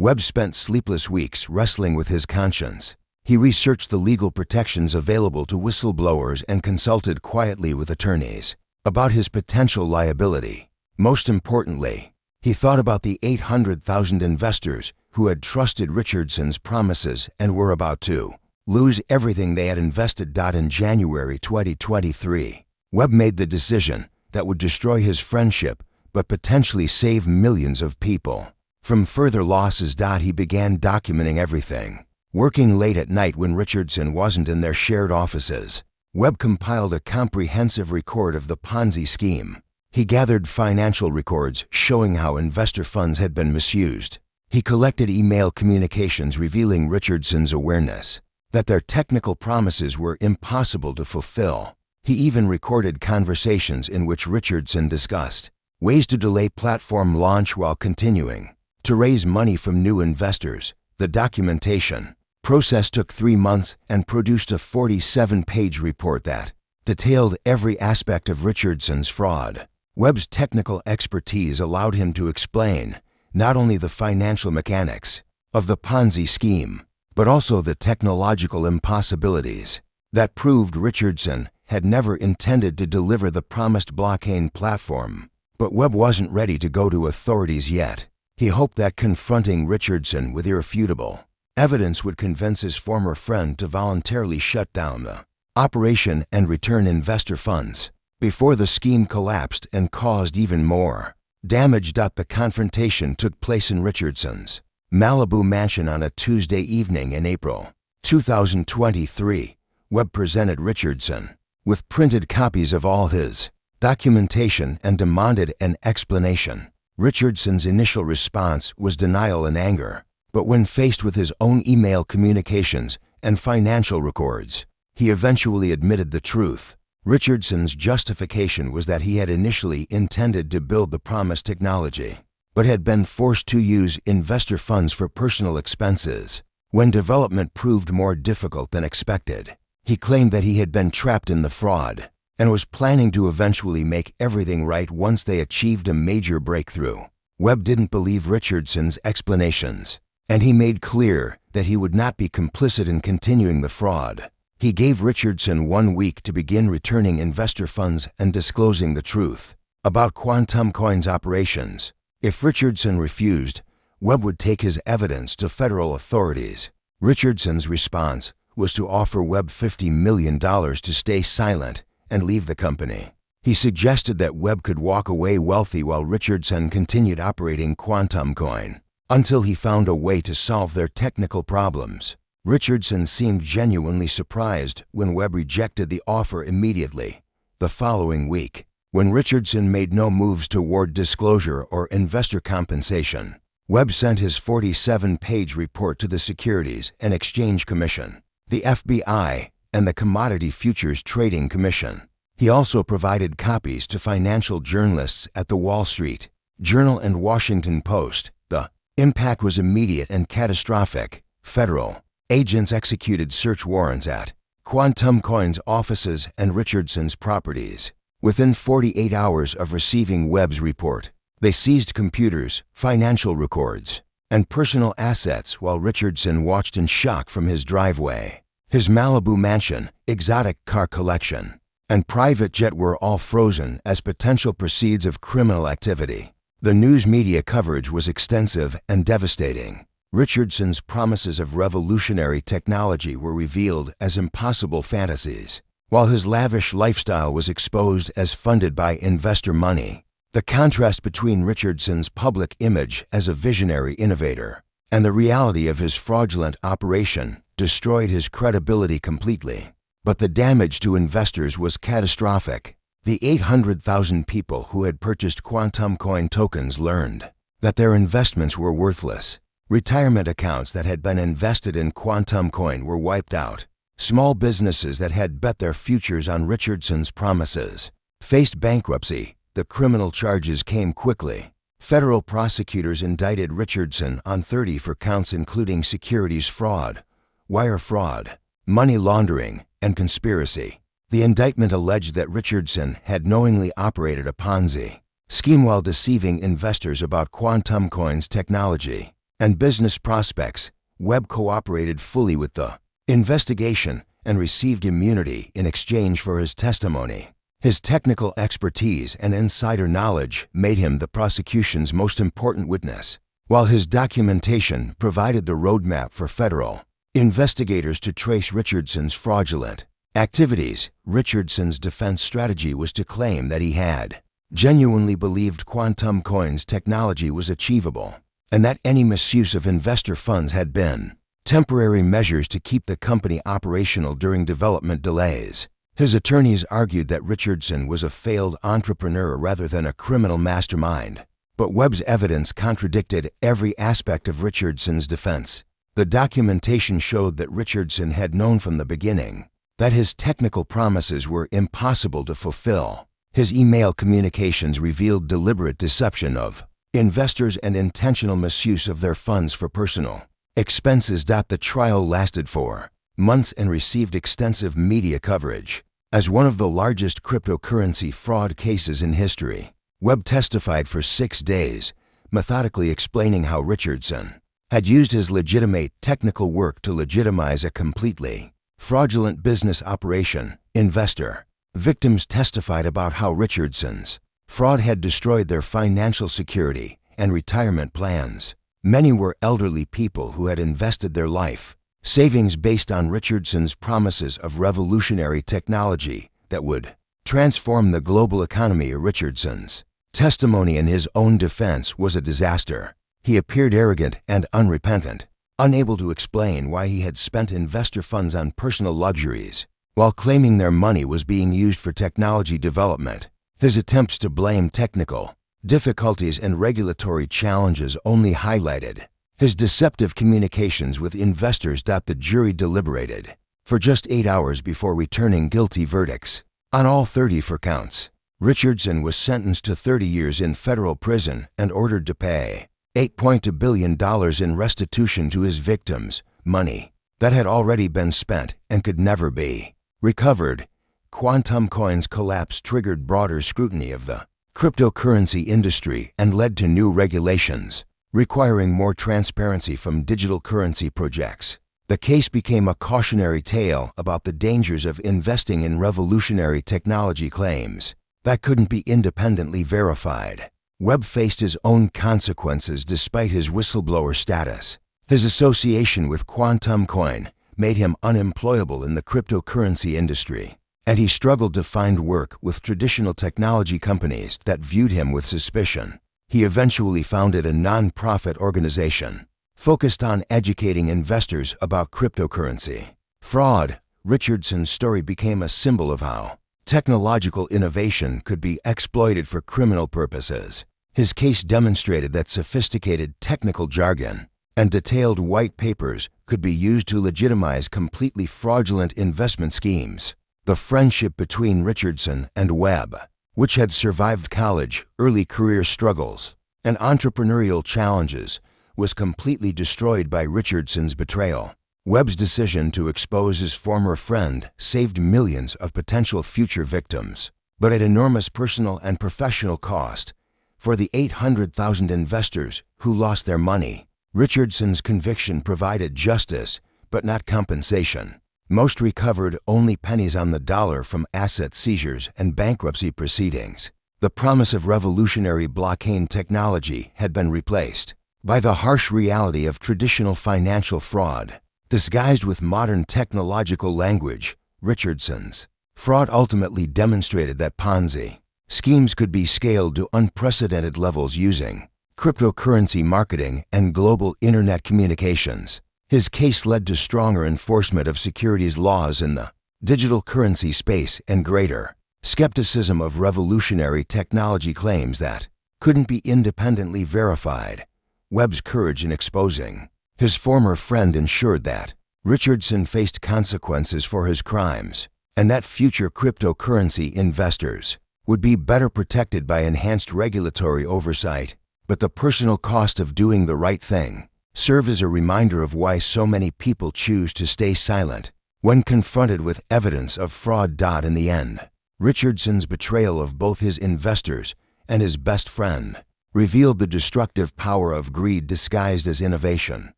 Webb spent sleepless weeks wrestling with his conscience. He researched the legal protections available to whistleblowers and consulted quietly with attorneys about his potential liability. Most importantly, he thought about the 800,000 investors who had trusted Richardson's promises and were about to lose everything they had invested. In January 2023, Webb made the decision that would destroy his friendship but potentially save millions of people from further losses. He began documenting everything. Working late at night when Richardson wasn't in their shared offices, Webb compiled a comprehensive record of the Ponzi scheme. He gathered financial records showing how investor funds had been misused. He collected email communications revealing Richardson's awareness that their technical promises were impossible to fulfill. He even recorded conversations in which Richardson discussed ways to delay platform launch while continuing to raise money from new investors. The documentation process took 3 months and produced a 47-page report that detailed every aspect of Richardson's fraud. Webb's technical expertise allowed him to explain not only the financial mechanics of the Ponzi scheme, but also the technological impossibilities that proved Richardson had never intended to deliver the promised blockchain platform. But Webb wasn't ready to go to authorities yet. He hoped that confronting Richardson with irrefutable evidence would convince his former friend to voluntarily shut down the operation and return investor funds before the scheme collapsed and caused even more damage. The confrontation took place in Richardson's Malibu mansion on a Tuesday evening in April 2023. Webb presented Richardson with printed copies of all his documentation and demanded an explanation. Richardson's initial response was denial and anger, but when faced with his own email communications and financial records, he eventually admitted the truth. Richardson's justification was that he had initially intended to build the promised technology, but had been forced to use investor funds for personal expenses. When development proved more difficult than expected, he claimed that he had been trapped in the fraud and was planning to eventually make everything right once they achieved a major breakthrough. Webb didn't believe Richardson's explanations, and he made clear that he would not be complicit in continuing the fraud. He gave Richardson 1 week to begin returning investor funds and disclosing the truth about Quantum Coin's operations. If Richardson refused, Webb would take his evidence to federal authorities. Richardson's response was to offer Webb $50 million to stay silent and leave the company. He suggested that Webb could walk away wealthy while Richardson continued operating Quantum Coin until he found a way to solve their technical problems. Richardson seemed genuinely surprised when Webb rejected the offer immediately. The following week, when Richardson made no moves toward disclosure or investor compensation, Webb sent his 47-page report to the Securities and Exchange Commission, the FBI, and the Commodity Futures Trading Commission. He also provided copies to financial journalists at the Wall Street Journal and Washington Post. The impact was immediate and catastrophic. Federal agents executed search warrants at Quantum Coin's offices and Richardson's properties. Within 48 hours of receiving Webb's report, they seized computers, financial records, and personal assets while Richardson watched in shock from his driveway. His Malibu mansion, exotic car collection, and private jet were all frozen as potential proceeds of criminal activity. The news media coverage was extensive and devastating. Richardson's promises of revolutionary technology were revealed as impossible fantasies, while his lavish lifestyle was exposed as funded by investor money. The contrast between Richardson's public image as a visionary innovator and the reality of his fraudulent operation destroyed his credibility completely. But the damage to investors was catastrophic. The 800,000 people who had purchased Quantum Coin tokens learned that their investments were worthless. Retirement accounts that had been invested in Quantum Coin were wiped out. Small businesses that had bet their futures on Richardson's promises faced bankruptcy. The criminal charges came quickly. Federal prosecutors indicted Richardson on 34 counts including securities fraud, wire fraud, money laundering, and conspiracy. The indictment alleged that Richardson had knowingly operated a Ponzi scheme while deceiving investors about Quantum Coin's technology. and business prospects, Webb cooperated fully with the investigation and received immunity in exchange for his testimony. His technical expertise and insider knowledge made him the prosecution's most important witness, while his documentation provided the roadmap for federal investigators to trace Richardson's fraudulent activities. Richardson's defense strategy was to claim that he had genuinely believed quantum coins technology was achievable, and that any misuse of investor funds had been temporary measures to keep the company operational during development delays. His attorneys argued that Richardson was a failed entrepreneur rather than a criminal mastermind, but Webb's evidence contradicted every aspect of Richardson's defense. The documentation showed that Richardson had known from the beginning that his technical promises were impossible to fulfill. His email communications revealed deliberate deception of investors and intentional misuse of their funds for personal expenses. The trial lasted for months and received extensive media coverage. As one of the largest cryptocurrency fraud cases in history, Webb testified for 6 days, methodically explaining how Richardson had used his legitimate technical work to legitimize a completely fraudulent business operation. Investor victims testified about how Richardson's fraud had destroyed their financial security and retirement plans. Many were elderly people who had invested their life savings based on Richardson's promises of revolutionary technology that would transform the global economy. Richardson's testimony in his own defense was a disaster. He appeared arrogant and unrepentant, unable to explain why he had spent investor funds on personal luxuries, while claiming their money was being used for technology development. His attempts to blame technical difficulties and regulatory challenges only highlighted his deceptive communications with investors. The jury deliberated for just 8 hours before returning guilty verdicts on all 34 counts. Richardson was sentenced to 30 years in federal prison and ordered to pay $8.2 billion in restitution to his victims, money that had already been spent and could never be recovered. Quantum coins' collapse triggered broader scrutiny of the cryptocurrency industry and led to new regulations requiring more transparency from digital currency projects. The case became a cautionary tale about the dangers of investing in revolutionary technology claims that couldn't be independently verified. Webb faced his own consequences despite his whistleblower status. His association with Quantum Coin made him unemployable in the cryptocurrency industry, and he struggled to find work with traditional technology companies that viewed him with suspicion. He eventually founded a non-profit organization focused on educating investors about cryptocurrency fraud. Richardson's story became a symbol of how technological innovation could be exploited for criminal purposes. His case demonstrated that sophisticated technical jargon and detailed white papers could be used to legitimize completely fraudulent investment schemes. The friendship between Richardson and Webb, which had survived college, early career struggles, and entrepreneurial challenges, was completely destroyed by Richardson's betrayal. Webb's decision to expose his former friend saved millions of potential future victims, but at enormous personal and professional cost for the 800,000 investors who lost their money. Richardson's conviction provided justice, but not compensation. Most recovered only pennies on the dollar from asset seizures and bankruptcy proceedings. The promise of revolutionary blockchain technology had been replaced by the harsh reality of traditional financial fraud. Disguised with modern technological language, Richardson's fraud ultimately demonstrated that Ponzi schemes could be scaled to unprecedented levels using cryptocurrency marketing and global internet communications. His case led to stronger enforcement of securities laws in the digital currency space and greater skepticism of revolutionary technology claims that couldn't be independently verified. Webb's courage in exposing his former friend ensured that Richardson faced consequences for his crimes, and that future cryptocurrency investors would be better protected by enhanced regulatory oversight. But the personal cost of doing the right thing serve as a reminder of why so many people choose to stay silent when confronted with evidence of fraud. In the end, Richardson's betrayal of both his investors and his best friend revealed the destructive power of greed disguised as innovation.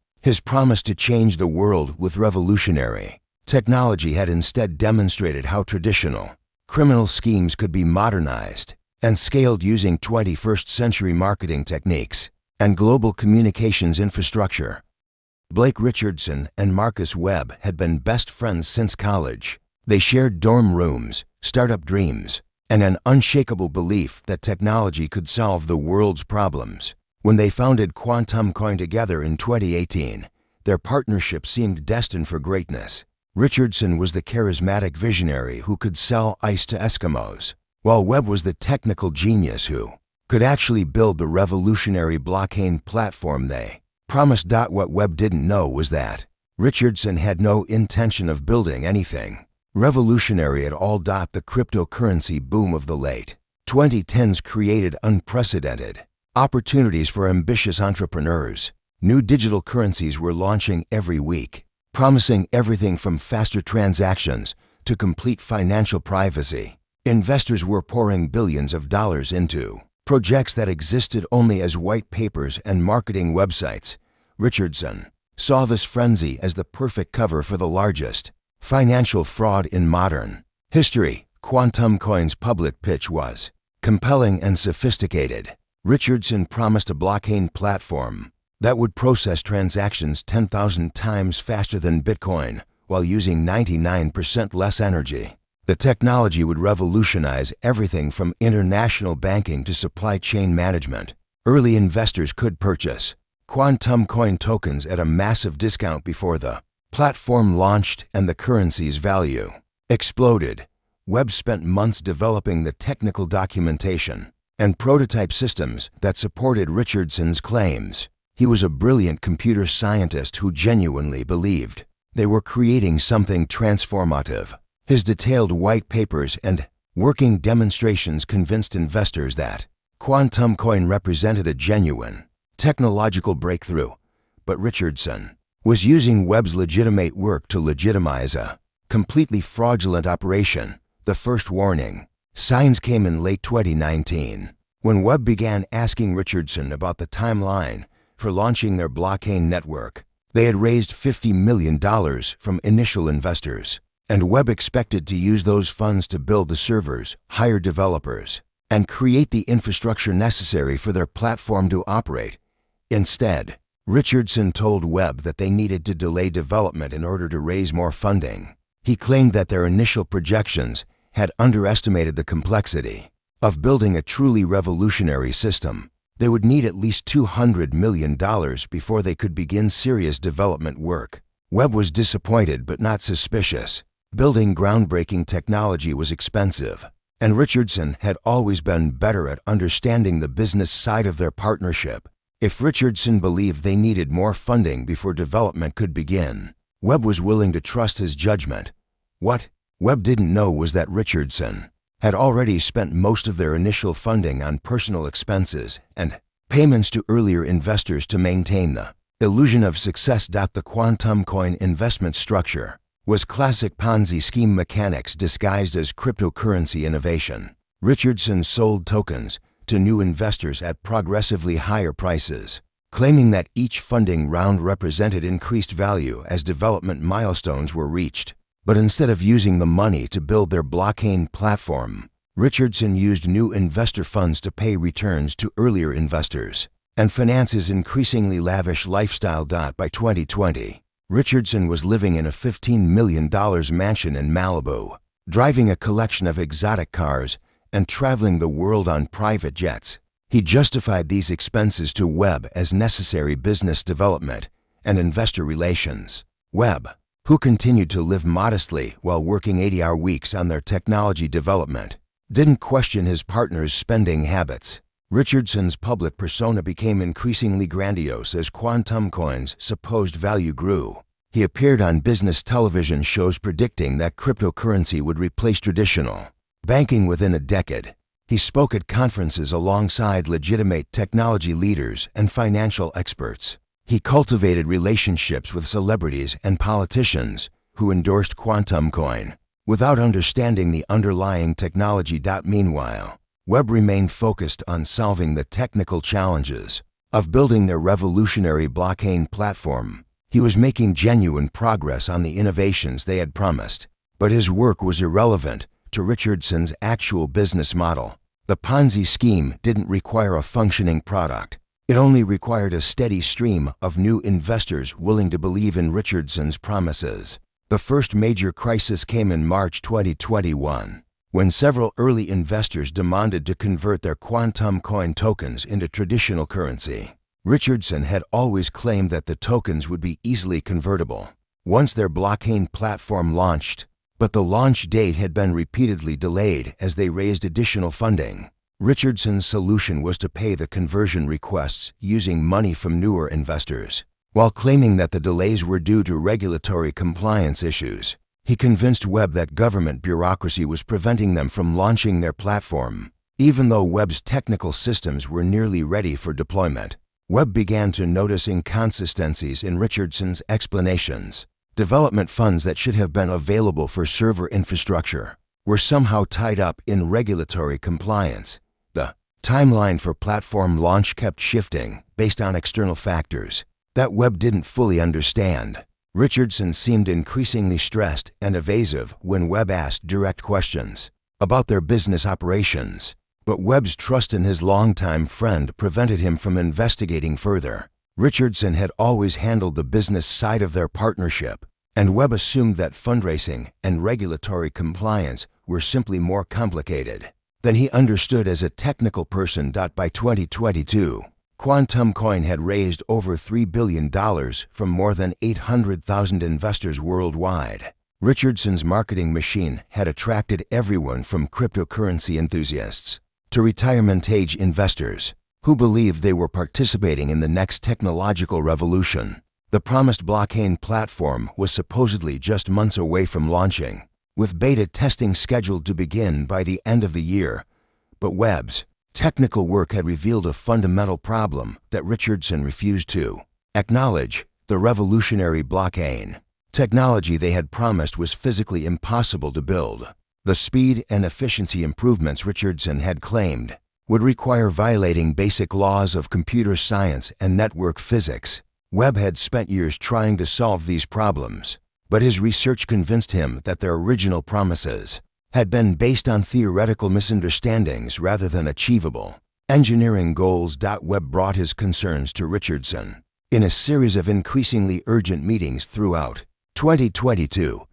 His promise to change the world with revolutionary technology had instead demonstrated how traditional criminal schemes could be modernized and scaled using 21st century marketing techniques and global communications infrastructure. Blake Richardson and Marcus Webb had been best friends since college. They shared dorm rooms, startup dreams, and an unshakable belief that technology could solve the world's problems. When they founded Quantum Coin together in 2018, their partnership seemed destined for greatness. Richardson was the charismatic visionary who could sell ice to Eskimos, while Webb was the technical genius who could actually build the revolutionary blockchain platform they promised. What Webb didn't know was that Richardson had no intention of building anything revolutionary at all. The cryptocurrency boom of the late 2010s created unprecedented opportunities for ambitious entrepreneurs. New digital currencies were launching every week, promising everything from faster transactions to complete financial privacy. Investors were pouring billions of dollars into projects that existed only as white papers and marketing websites. Richardson saw this frenzy as the perfect cover for the largest financial fraud in modern history. Quantum Coin's public pitch was compelling and sophisticated. Richardson promised a blockchain platform that would process transactions 10,000 times faster than Bitcoin while using 99% less energy. The technology would revolutionize everything from international banking to supply chain management. Early investors could purchase Quantum Coin tokens at a massive discount before the platform launched, and the currency's value exploded. Webb spent months developing the technical documentation and prototype systems that supported Richardson's claims. He was a brilliant computer scientist who genuinely believed they were creating something transformative. His detailed white papers and working demonstrations convinced investors that Quantum Coin represented a genuine technological breakthrough. But Richardson was using Webb's legitimate work to legitimize a completely fraudulent operation. The first warning signs came in late 2019, when Webb began asking Richardson about the timeline for launching their blockchain network. They had raised $50 million from initial investors, and Webb expected to use those funds to build the servers, hire developers, and create the infrastructure necessary for their platform to operate. Instead, Richardson told Webb that they needed to delay development in order to raise more funding. He claimed that their initial projections had underestimated the complexity of building a truly revolutionary system. They would need at least $200 million before they could begin serious development work. Webb was disappointed but not suspicious. Building groundbreaking technology was expensive, and Richardson had always been better at understanding the business side of their partnership. If Richardson believed they needed more funding before development could begin, Webb was willing to trust his judgment. What Webb didn't know was that Richardson had already spent most of their initial funding on personal expenses and payments to earlier investors to maintain the illusion of success. The Quantum Coin investment structure was classic Ponzi scheme mechanics disguised as cryptocurrency innovation. Richardson sold tokens to new investors at progressively higher prices, claiming that each funding round represented increased value as development milestones were reached. But instead of using the money to build their blockchain platform, Richardson used new investor funds to pay returns to earlier investors and finance his increasingly lavish lifestyle. By 2020, Richardson was living in a $15 million mansion in Malibu, driving a collection of exotic cars, and traveling the world on private jets. He justified these expenses to Webb as necessary business development and investor relations. Webb, who continued to live modestly while working 80-hour weeks on their technology development, didn't question his partner's spending habits. Richardson's public persona became increasingly grandiose as Quantum Coin's supposed value grew. He appeared on business television shows predicting that cryptocurrency would replace traditional banking within a decade. He spoke at conferences alongside legitimate technology leaders and financial experts. He cultivated relationships with celebrities and politicians who endorsed Quantum Coin without understanding the underlying technology. Meanwhile, Webb remained focused on solving the technical challenges of building their revolutionary blockchain platform. He was making genuine progress on the innovations they had promised, but his work was irrelevant to Richardson's actual business model. The Ponzi scheme didn't require a functioning product. It only required a steady stream of new investors willing to believe in Richardson's promises. The first major crisis came in March 2021, when several early investors demanded to convert their quantum coin tokens into traditional currency. Richardson had always claimed that the tokens would be easily convertible once their blockchain platform launched, but the launch date had been repeatedly delayed as they raised additional funding. Richardson's solution was to pay the conversion requests using money from newer investors. While claiming that the delays were due to regulatory compliance issues, he convinced Webb that government bureaucracy was preventing them from launching their platform. Even though Webb's technical systems were nearly ready for deployment, Webb began to notice inconsistencies in Richardson's explanations. Development funds that should have been available for server infrastructure were somehow tied up in regulatory compliance. The timeline for platform launch kept shifting based on external factors that Webb didn't fully understand. Richardson seemed increasingly stressed and evasive when Webb asked direct questions about their business operations, but Webb's trust in his longtime friend prevented him from investigating further. Richardson had always handled the business side of their partnership, and Webb assumed that fundraising and regulatory compliance were simply more complicated than he understood as a technical person. By 2022, Quantum Coin had raised over $3 billion from more than 800,000 investors worldwide. Richardson's marketing machine had attracted everyone from cryptocurrency enthusiasts to retirement-age investors who believed they were participating in the next technological revolution. The promised blockchain platform was supposedly just months away from launching, with beta testing scheduled to begin by the end of the year. But Webb's technical work had revealed a fundamental problem that Richardson refused to acknowledge. The revolutionary blockchain technology they had promised was physically impossible to build. The speed and efficiency improvements Richardson had claimed would require violating basic laws of computer science and network physics. Webb had spent years trying to solve these problems, but his research convinced him that their original promises had been based on theoretical misunderstandings rather than achievable engineering goals. Webb brought his concerns to Richardson in a series of increasingly urgent meetings throughout 2022.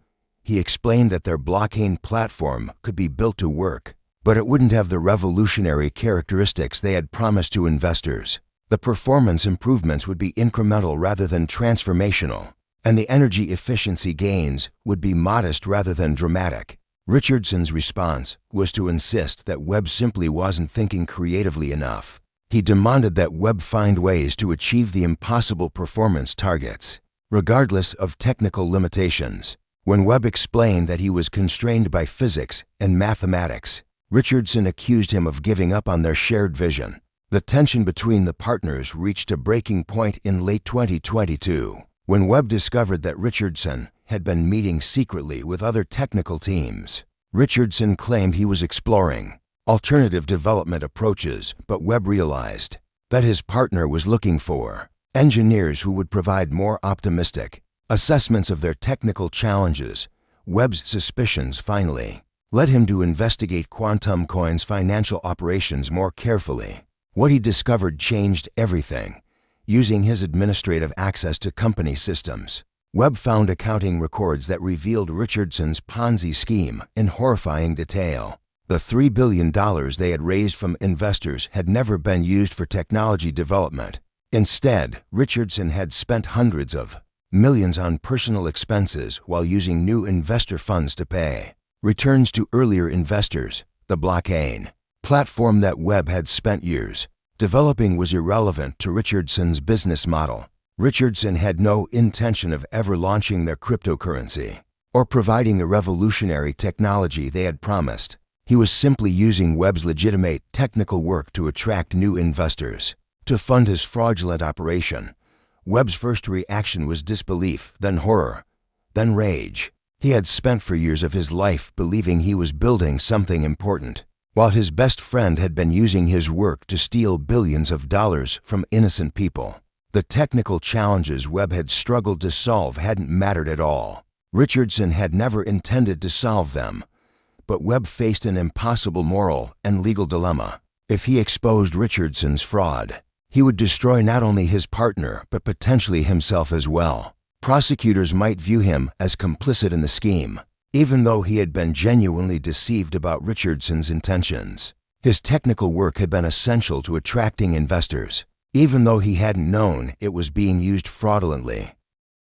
He explained that their blockchain platform could be built to work, but it wouldn't have the revolutionary characteristics they had promised to investors. The performance improvements would be incremental rather than transformational, and the energy efficiency gains would be modest rather than dramatic. Richardson's response was to insist that Webb simply wasn't thinking creatively enough. He demanded that Webb find ways to achieve the impossible performance targets, regardless of technical limitations. When Webb explained that he was constrained by physics and mathematics, Richardson accused him of giving up on their shared vision. The tension between the partners reached a breaking point in late 2022, when Webb discovered that Richardson had been meeting secretly with other technical teams. Richardson claimed he was exploring alternative development approaches, but Webb realized that his partner was looking for engineers who would provide more optimistic assessments of their technical challenges. Webb's suspicions finally led him to investigate Quantum Coin's financial operations more carefully. What he discovered changed everything. Using his administrative access to company systems, Webb found accounting records that revealed Richardson's Ponzi scheme in horrifying detail. The $3 billion they had raised from investors had never been used for technology development. Instead, Richardson had spent hundreds of millions on personal expenses while using new investor funds to pay returns to earlier investors. The blockchain platform that Webb had spent years developing was irrelevant to Richardson's business model. Richardson had no intention of ever launching their cryptocurrency or providing the revolutionary technology they had promised. He was simply using Webb's legitimate technical work to attract new investors to fund his fraudulent operation. Webb's first reaction was disbelief, then horror, then rage. He had spent for years of his life believing he was building something important, while his best friend had been using his work to steal billions of dollars from innocent people. The technical challenges Webb had struggled to solve hadn't mattered at all. Richardson had never intended to solve them. But Webb faced an impossible moral and legal dilemma. If he exposed Richardson's fraud, he would destroy not only his partner but potentially himself as well. Prosecutors might view him as complicit in the scheme, even though he had been genuinely deceived about Richardson's intentions. His technical work had been essential to attracting investors, even though he hadn't known it was being used fraudulently.